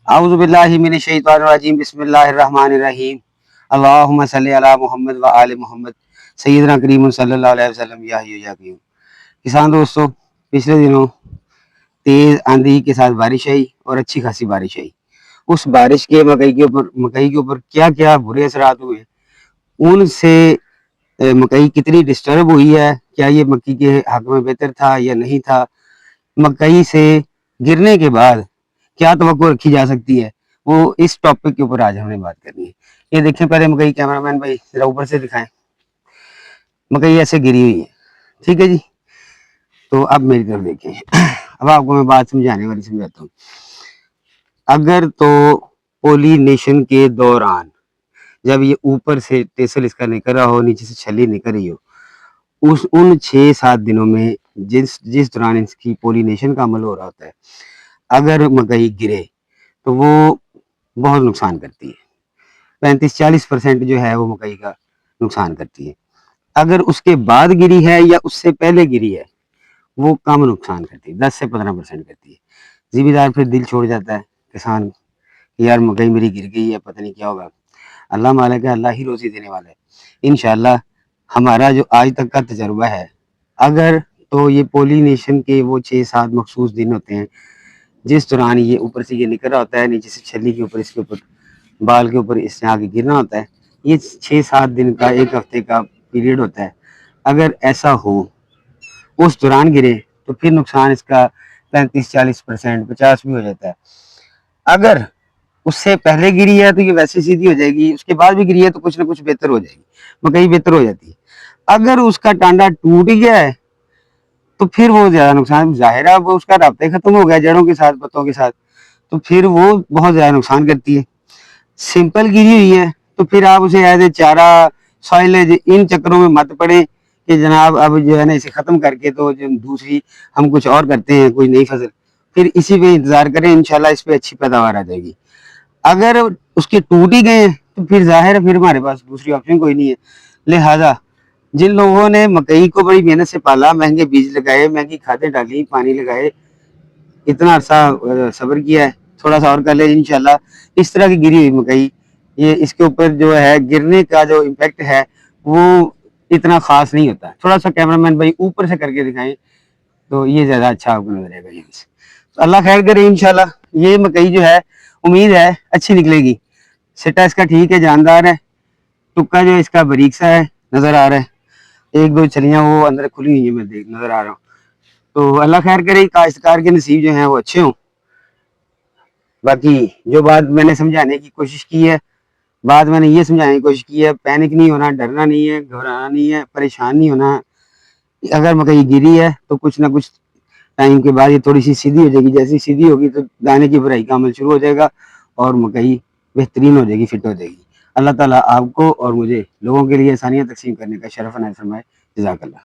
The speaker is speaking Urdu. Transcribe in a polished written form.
اعوذ باللہ من الشیطان الرجیم بسم اللہ الرحمن الرحیم اللہم صلی علی محمد و آل محمد سیدنا کریم صلی اللہ علیہ وسلم یا حی یا قیوم۔ کسان دوستو، پچھلے دنوں تیز آندھی کے ساتھ بارش آئی اور اچھی خاصی بارش آئی۔ اس بارش کے مکئی کے اوپر کیا کیا برے اثرات ہوئے، ان سے مکئی کتنی ڈسٹرب ہوئی ہے، کیا یہ مکئی کے حق میں بہتر تھا یا نہیں تھا، مکئی سے گرنے کے بعد کیا توقع رکھی جا سکتی ہے، وہ اس ٹاپک کے اوپر آج ہم نے بات کرنی ہے۔ یہ دیکھیں پہلے مکئی، کیمرہ مین بھائی ذرا اوپر سے دکھائیں، مکئی ایسے گری ہوئی ہے، ٹھیک ہے جی۔ تو اب میری طرف دیکھیں، اب آپ کو میں بات سمجھانے والی سمجھاتا ہوں۔ اگر تو پولینیشن کے دوران جب یہ اوپر سے ٹیسل اس کا نکل رہا ہو، نیچے سے چھلی نکل رہی ہو، ان 6-7 دنوں میں جس دوران اس کی پولینیشن کا عمل ہو رہا ہوتا ہے، اگر مکئی گرے تو وہ بہت نقصان کرتی ہے، 35-40% جو ہے وہ مکئی کا نقصان کرتی ہے۔ اگر اس کے بعد گری ہے یا اس سے پہلے گری ہے، وہ کم نقصان کرتی ہے، 10-15% کرتی ہے۔ زمیندار پھر دل چھوڑ جاتا ہے، کسان، یار مکئی میری گر گئی ہے، پتہ نہیں کیا ہوگا۔ اللہ مالک ہے، اللہ ہی روزی دینے والا ہے۔ انشاءاللہ ہمارا جو آج تک کا تجربہ ہے، اگر تو یہ پولینیشن کے وہ 6-7 مخصوص دن ہوتے ہیں جس دوران یہ اوپر سے یہ نکل رہا ہوتا ہے، نیچے سے چھلی کے اوپر، اس کے اوپر بال کے اوپر اس سے آگے گرنا ہوتا ہے، یہ 6-7 دن کا، 1 ہفتے کا پیریڈ ہوتا ہے۔ اگر ایسا ہو، اس دوران گرے تو پھر نقصان اس کا 35-40%، 50 بھی ہو جاتا ہے۔ اگر اس سے پہلے گری ہے تو یہ ویسے سیدھی ہو جائے گی، اس کے بعد بھی گری ہے تو کچھ نہ کچھ بہتر ہو جائے گی، مکئی بہتر ہو جاتی ہے۔ اگر اس کا ٹانڈا ٹوٹ گیا ہے تو پھر وہ زیادہ نقصان، ظاہر ہے وہ اس کا رابطہ ختم ہو گیا جڑوں کے ساتھ، پتوں کے ساتھ، تو پھر وہ بہت زیادہ نقصان کرتی ہے۔ سمپل گری ہوئی ہے تو پھر آپ اسے ایز اے چارہ، سائلج، ان چکروں میں مت پڑیں کہ جناب اب جو ہے نا اسے ختم کر کے تو دوسری ہم کچھ اور کرتے ہیں، کوئی نئی فصل، پھر اسی پہ انتظار کریں، انشاءاللہ اس پہ اچھی پیداوار آ جائے گی۔ اگر اس کے ٹوٹ ہی گئے ہیں تو پھر ظاہر ہے پھر ہمارے پاس دوسری آپشن کوئی نہیں ہے۔ لہٰذا جن لوگوں نے مکئی کو بڑی محنت سے پالا، مہنگے بیج لگائے، مہنگی کھادیں ڈالی، پانی لگائے، اتنا عرصہ صبر کیا ہے، تھوڑا سا اور کر لے انشاءاللہ۔ اس طرح کی گری ہوئی مکئی، یہ اس کے اوپر جو ہے گرنے کا جو امپیکٹ ہے وہ اتنا خاص نہیں ہوتا۔ تھوڑا سا کیمرہ مین بھائی اوپر سے کر کے دکھائیں تو یہ زیادہ اچھا آپ کو نظر آئے گا یہاں سے۔ تو اللہ خیر کرے، انشاءاللہ یہ مکئی جو ہے امید ہے اچھی نکلے گی۔ سٹا اس کا ٹھیک ہے، جاندار ہے، ٹکا جو اس کا باریک سا ہے، نظر آ رہا ہے، 1-2 چھلیاں وہ اندر کھلی ہوئی ہیں، میں نظر آ رہا ہوں۔ تو اللہ خیر کرے، کاشتکار کے نصیب جو ہیں وہ اچھے ہوں۔ باقی جو بات میں نے سمجھانے کی کوشش کی ہے، بات میں نے یہ سمجھانے کی کوشش کی ہے، پینک نہیں ہونا، ڈرنا نہیں ہے، گھبرانا نہیں ہے، پریشان نہیں ہونا۔ اگر مکئی گری ہے تو کچھ نہ کچھ ٹائم کے بعد یہ تھوڑی سی سیدھی ہو جائے گی، جیسے سیدھی ہوگی تو دانے کی بھرائی کا عمل شروع ہو جائے گا اور مکئی بہترین ہو جائے گی، فٹ ہو جائے گی۔ اللہ تعالیٰ آپ کو اور مجھے لوگوں کے لیے آسانیاں تقسیم کرنے کا شرف عنایت فرمائے۔ جزاک اللہ۔